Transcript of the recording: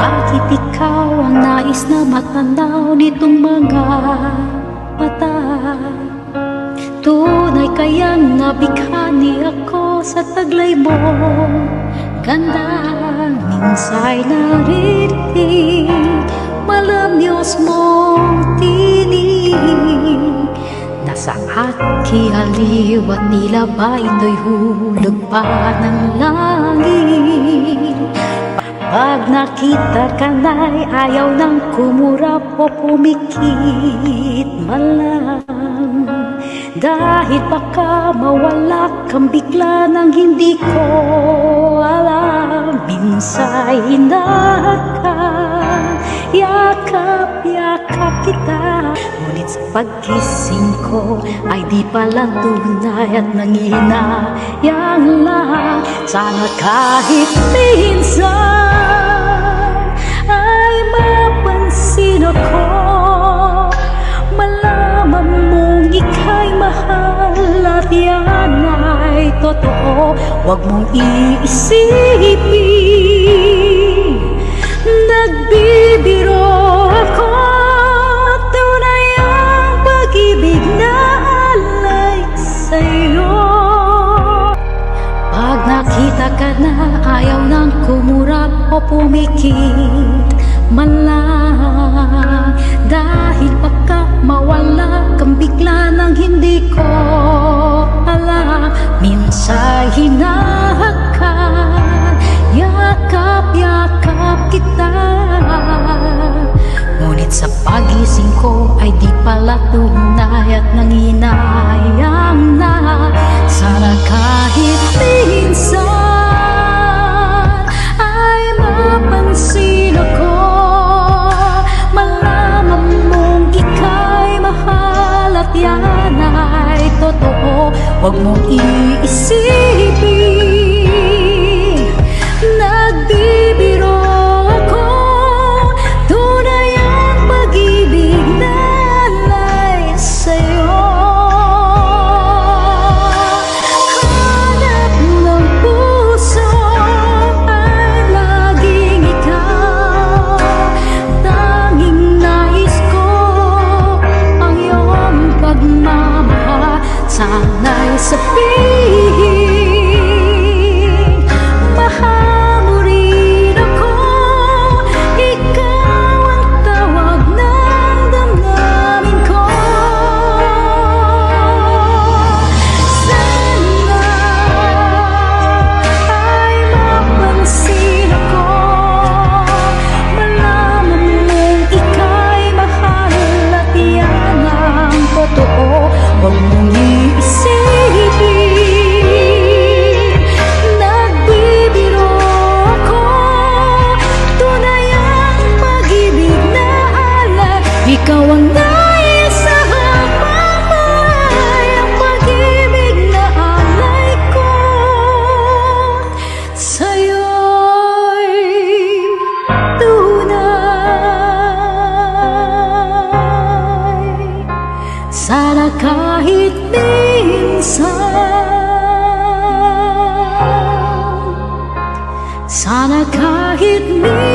Bakit ikaw ang nais na matanaw nitong mga mata? Tunay kayang nabighani ako sa taglay mo ganda? Minsa'y naririnig malamyos mong tinig. Nasa aking aliw at nila ba ito'y hulog pa ng langit? Pag nakita ka na'y ayaw nang kumurap o pumikit man lang. Dahil baka mawala kang bigla nang hindi ko alam. Minsa'y hinahakan, yakap-yakap kita. Ngunit sa pagkising ko ay di pala tunay at nanghihinayang lang. Sana kahit minsan ay mapansin ako, malaman mong ika'y mahal at yan ay totoo. Huwag mong iisipin nagbibiro ako. Tunay ang pag-ibig na alay sa'yo. Pag nakita ka na ayaw nang kumurap o pumikit man lang. Dahil baka mawala kang bigla nang hindi ko alam. Minsa'y hinahakan, yakap-yakap kita. Ngunit sa pagising ko ay di pala tunay at nanghinayang na. Sana kahit minsan ay mapansin ako, malaman mong ika'y mahal at yan ay totoo. Huwag mong iisipin nagbibiro ako. Tunay ang pag-ibig na alay sa'yo. Hanap ng puso ay laging ikaw. Tanging nais ko ang iyong pagmamahal. Sana'y sabihin mahal mo rin ako. Ikaw ang tawag ng damdamin ko. Sana ay mapansin ako, malaman mong ika'y mahal at yan ang totoo. Huwag mong iisipin nagbibiro ako. Tunay ang pag-ibig na alay. Ikaw ang nais sa hapamay, ang pag-ibig na alay ko sa'yo'y tunay. Sana kahit minsan, sana kahit minsan